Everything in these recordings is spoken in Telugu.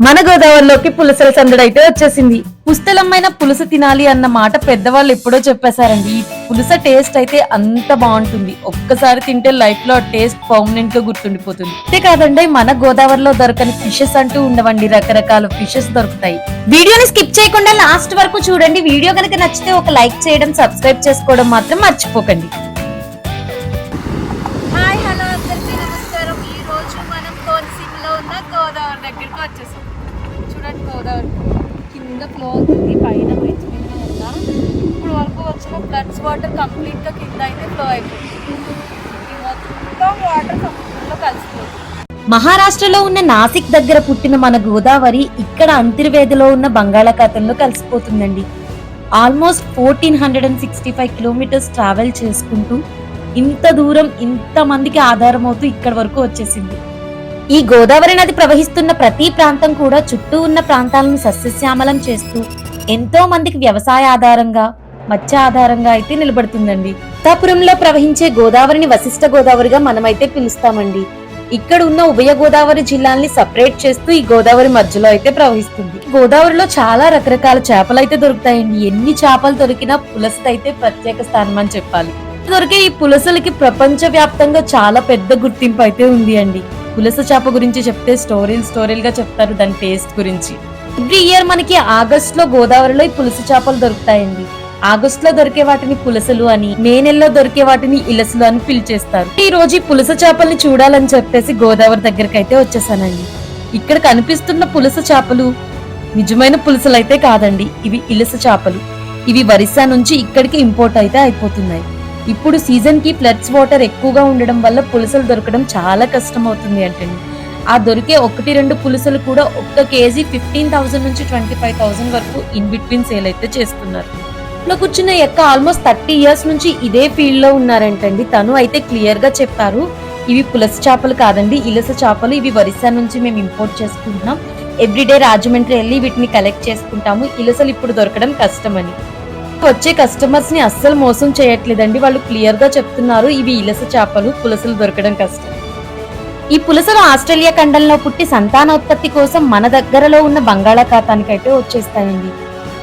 మన గోదావరిలోకి పులసల సందడి అయితే వచ్చేసింది. పుస్తలమ్మైన పులుసు తినాలి అన్న మాట పెద్దవాళ్ళు ఎప్పుడో చెప్పేశారండి. ఈ పులుస టేస్ట్ అయితే అంత బాగుంటుంది. ఒక్కసారి తింటే లైఫ్ లో టేస్ట్ పర్మనెంట్ గా గుర్తుండిపోతుంది. అంతే కాదండి, మన గోదావరిలో దొరకని ఫిషెస్ అంటూ ఉండవండి. రకరకాల ఫిషెస్ దొరుకుతాయి. వీడియోని స్కిప్ చేయకుండా లాస్ట్ వరకు చూడండి. వీడియో కనుక నచ్చితే ఒక లైక్ చేయడం, సబ్స్క్రైబ్ చేసుకోవడం మాత్రం మర్చిపోకండి. హాయ్ హలో అందరికీ నమస్కారం. ఈ రోజు మనం కోనసీమలో ఉన్న గోదావరి దగ్గరికి వచ్చేసాం. చూడండి, గోదావరి కింద ఫ్లో అవుతుంది, పైన బ్రిడ్జ్ మీద ఉందా. ఇప్పుడు వరకు వచ్చిన ఫ్లడ్స్ వాటర్ కంప్లీట్గా కింద అయితే ఫ్లో అయిపోతుంది. ఈ మొత్తం వాటర్ సముద్రంలో కలిసిపోతుంది. మహారాష్ట్రలో ఉన్న నాసిక్ దగ్గర పుట్టిన మన గోదావరి ఇక్కడ అంతర్వేదిలో ఉన్న బంగాళాఖాతంలో కలిసిపోతుందండి. ఆల్మోస్ట్ 1465 కిలోమీటర్స్ ట్రావెల్ చేసుకుంటూ ఇంత దూరం ఇంత మందికి ఆధారం అవుతూ ఇక్కడ వరకు వచ్చేసింది. ఈ గోదావరి నది ప్రవహిస్తున్న ప్రతి ప్రాంతం కూడా చుట్టూ ఉన్న ప్రాంతాలను సస్యశ్యామలం చేస్తూ ఎంతో మందికి వ్యవసాయ ఆధారంగా, మత్స్య ఆధారంగా అయితే నిలబడుతుందండి. సీతాపురంలో ప్రవహించే గోదావరిని వశిష్ఠ గోదావరిగా మనమైతే పిలుస్తామండి. ఇక్కడ ఉన్న ఉభయ గోదావరి జిల్లాల్ని సపరేట్ చేస్తూ ఈ గోదావరి మధ్యలో అయితే ప్రవహిస్తుంది. గోదావరిలో చాలా రకరకాల చేపలు అయితే దొరుకుతాయండి. ఎన్ని చేపలు దొరికినా పులస అయితే ప్రత్యేక స్థానం అని చెప్పాలి. దొరికే ఈ పులసలకి ప్రపంచ వ్యాప్తంగా చాలా పెద్ద గుర్తింపు అయితే ఉంది అండి. పులస చేప గురించి చెప్తే స్టోరీలుగా చెప్తారు దాని టేస్ట్ గురించి. ఎవ్రీ ఇయర్ మనకి ఆగస్ట్ లో గోదావరిలో ఈ పులస చేపలు దొరుకుతాయండి. ఆగస్ట్ లో దొరికే వాటిని పులసలు అని, మే నెలలో దొరికే వాటిని ఇలసలు అని పిలిచేస్తారు. ఈ రోజు ఈ పులస చేపల్ని చూడాలని చెప్పేసి గోదావరి దగ్గరికి అయితే వచ్చేసానండి. ఇక్కడ కనిపిస్తున్న పులస చేపలు నిజమైన పులసలు అయితే కాదండి, ఇవి ఇలస చేపలు. ఇవి ఒరిస్సా నుంచి ఇక్కడికి ఇంపోర్ట్ అయితే అయిపోతున్నాయి. ఇప్పుడు సీజన్ కి ఫ్లడ్స్ వాటర్ ఎక్కువగా ఉండడం వల్ల పులసలు దొరకడం చాలా కష్టం అవుతుంది అంటండి. ఆ దొరికే 1-2 పులసలు కూడా ఒక్క కేజీ 15,000 నుంచి 25,000 వరకు ఇన్ బిట్వీన్ సేల్ అయితే చేస్తున్నారు. లో కూర్చున్న ఎక్క ఆల్మోస్ట్ 30 ఇయర్స్ నుంచి ఇదే ఫీల్డ్ లో ఉన్నారంటండి. తను అయితే క్లియర్ గా చెప్పారు, ఇవి పులస చేపలు కాదండి, ఇలస చేపలు. ఇవి ఒరిస్సా నుంచి మేము ఇంపోర్ట్ చేసుకుంటున్నాం. ఎవ్రీడే రాజమండ్రి వెళ్ళి వీటిని కలెక్ట్ చేసుకుంటాము. ఇలసలు ఇప్పుడు దొరకడం కష్టమని. వచ్చే కస్టమర్స్ ని అస్సలు మోసం చేయట్లేదండి. వాళ్ళు క్లియర్ గా చెప్తున్నారు, ఇవి ఇలస చేపలు, పులసలు దొరకడం కష్టం. ఈ పులసలు ఆస్ట్రేలియా ఖండంలో పుట్టి సంతానోత్పత్తి కోసం మన దగ్గరలో ఉన్న బంగాళాఖాతానికి అయితే వచ్చేస్తాయండి.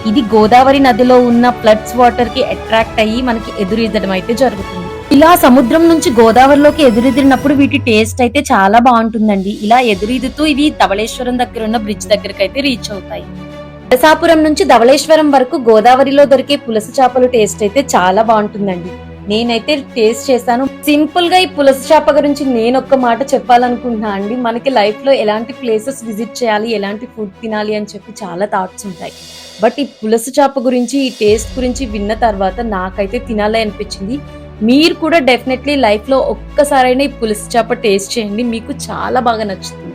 ఇది గోదావరి నదిలో ఉన్న ఫ్లడ్స్ వాటర్ కి అట్రాక్ట్ అయ్యి మనకి ఎదురీదడం అయితే జరుగుతుంది. ఇలా సముద్రం నుంచి గోదావరిలోకి ఎదురెదిరినప్పుడు వీటి టేస్ట్ అయితే చాలా బాగుంటుందండి. ఇలా ఎదురీదుతూ ఇవి ధవళేశ్వరం దగ్గర ఉన్న బ్రిడ్జ్ దగ్గరకు అయితే రీచ్ అవుతాయి. నరసాపురం నుంచి ధవళేశ్వరం వరకు గోదావరిలో దొరికే పులస చేపల టేస్ట్ అయితే చాలా బాగుంటుందండి. నేనైతే టేస్ట్ చేశాను. సింపుల్ గా ఈ పులస చేప గురించి నేను ఒక్క మాట చెప్పాలనుకుంటున్నా అండి. మనకి లైఫ్ లో ఎలాంటి ప్లేసెస్ విజిట్ చేయాలి, ఎలాంటి ఫుడ్ తినాలి అని చెప్పి చాలా థాట్స్ ఉంటాయి. బట్ ఈ పులస చేప గురించి, ఈ టేస్ట్ గురించి విన్న తర్వాత నాకైతే తినాలి అనిపించింది. మీరు కూడా డెఫినెట్లీ లైఫ్ లో ఒక్కసారైనా ఈ పులస చేప టేస్ట్ చేయండి, మీకు చాలా బాగా నచ్చుతుంది.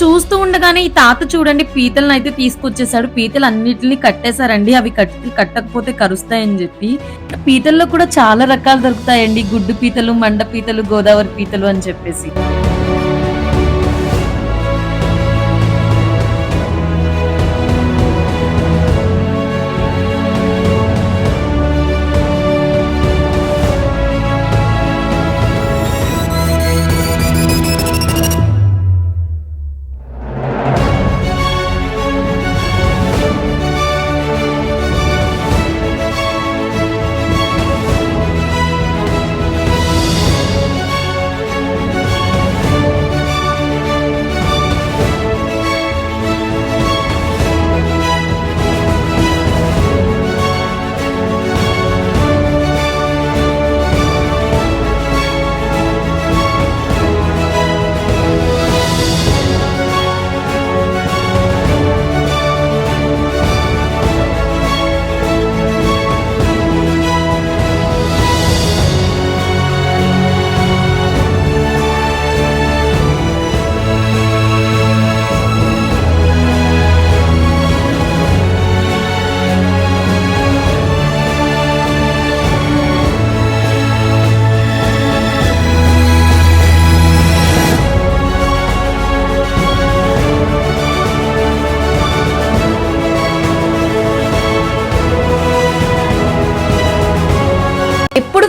చూస్తూ ఉండగానే ఈ తాత చూడండి పీతలను అయితే తీసుకొచ్చేసాడు. పీతలు అన్నిటిని కట్టేశారండి. అవి కట్టకపోతే కరుస్తాయని చెప్పి. పీతల్లో కూడా చాలా రకాలు దొరుకుతాయండి. గుడ్డు పీతలు, మండ పీతలు, గోదావరి పీతలు అని చెప్పేసి.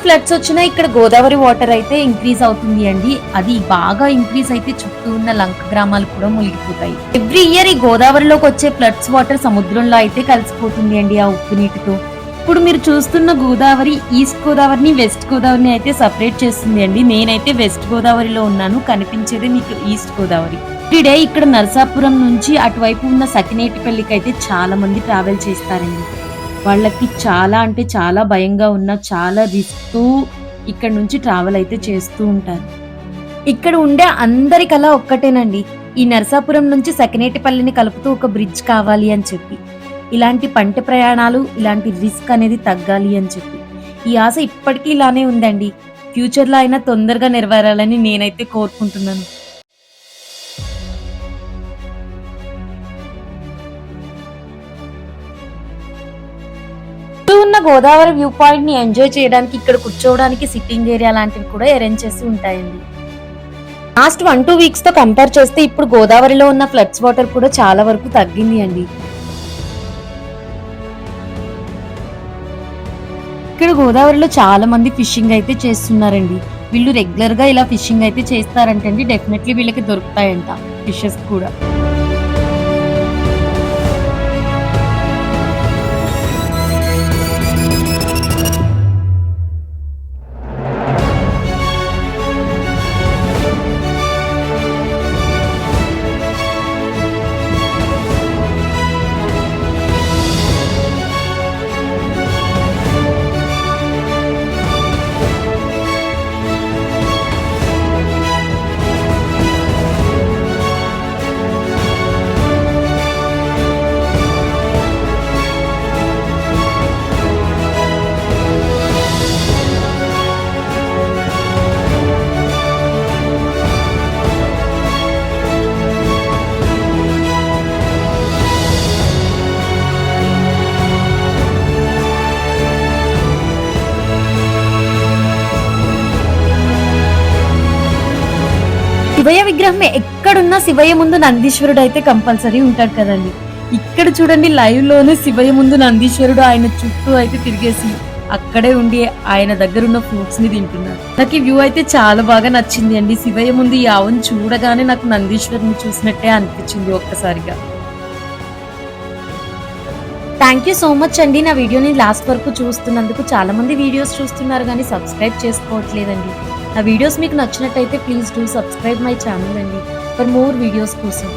ఫ్లడ్స్ వచ్చినా ఇక్కడ గోదావరి వాటర్ అయితే ఇంక్రీజ్ అవుతుంది అండి. అది బాగా ఇంక్రీజ్ అయితే చుట్టూ ఉన్న లంక గ్రామాలు కూడా మునిగిపోతాయి. ఎవ్రీ ఇయర్ ఈ గోదావరిలోకి వచ్చే ఫ్లడ్స్ వాటర్ సముద్రంలో అయితే కలిసిపోతుంది అండి ఆ ఉప్పు నీటితో. ఇప్పుడు మీరు చూస్తున్న గోదావరి ఈస్ట్ గోదావరిని వెస్ట్ గోదావరిని అయితే సపరేట్ చేస్తుంది అండి. నేనైతే వెస్ట్ గోదావరిలో ఉన్నాను, కనిపించేది మీకు ఈస్ట్ గోదావరి. టుడే ఇక్కడ నరసాపురం నుంచి అటువైపు ఉన్న సకినేటిపల్లికి అయితే చాలా మంది ట్రావెల్ చేస్తారండి. వాళ్ళకి చాలా అంటే చాలా భయంగా ఉన్న చాలా రిస్క్ ఇక్కడ నుంచి ట్రావెల్ అయితే చేస్తూ ఉంటారు. ఇక్కడ ఉండే అందరికలా ఒక్కటేనండి, ఈ నరసాపురం నుంచి సకినేటిపల్లిని కలుపుతూ ఒక బ్రిడ్జ్ కావాలి అని చెప్పి. ఇలాంటి పంట ప్రయాణాలు, ఇలాంటి రిస్క్ అనేది తగ్గాలి అని చెప్పి ఈ ఆశ ఇప్పటికీ ఇలానే ఉందండి. ఫ్యూచర్ లో అయినా తొందరగా నెరవేరాలని నేనైతే కోరుకుంటున్నాను. ఉన్న గోదావరి వ్యూ పాయింట్ ని ఎంజాయ్ చేయడానికి ఇక్కడ కూర్చోవడానికి సిట్టింగ్ ఏరియా లాంటివి కూడా అరేంజ్ చేసి ఉంటాయండి. లాస్ట్ 1-2 వీక్స్ తో కంపేర్ చేస్తే ఇప్పుడు గోదావరిలో ఉన్న ఫ్లడ్స్ వాటర్ కూడా చాలా వరకు తగ్గింది అండి. ఇక్కడ గోదావరిలో చాలా మంది ఫిషింగ్ అయితే చేస్తున్నారండి. వీళ్ళు రెగ్యులర్ గా ఇలా ఫిషింగ్ అయితే చేస్తారంటండి. డెఫినెట్లీ వీళ్ళకి దొరుకుతాయంట ఫిషెస్ కూడా. శివయ్య విగ్రహం ఎక్కడున్నా శివయ్య ముందు నందీశ్వరుడు అయితే కంపల్సరీ ఉంటాడు కదండి. ఇక్కడ చూడండి లైవ్ లోనే శివయ్య ముందు నందీశ్వరుడు ఆయన చుట్టూ అయితే తిరిగేసి అక్కడే ఉండి ఆయన దగ్గర ఉన్న ఫ్రూట్స్ ని తింటున్నారు. నాకు ఈ వ్యూ అయితే చాలా బాగా నచ్చింది అండి. శివయ్య ముందు ఈ ఆవును చూడగానే నాకు నందీశ్వరుని చూసినట్టే అనిపించింది ఒక్కసారిగా. థ్యాంక్ యూ సో మచ్ అండి నా వీడియోని లాస్ట్ వరకు చూస్తున్నందుకు. చాలా మంది వీడియోస్ చూస్తున్నారు కానీ సబ్స్క్రైబ్ చేసుకోవట్లేదండి. నా వీడియోస్ మీకు నచ్చినట్టయితే please do subscribe my channel అండి ఫర్ మోర్ వీడియోస్ కోసం.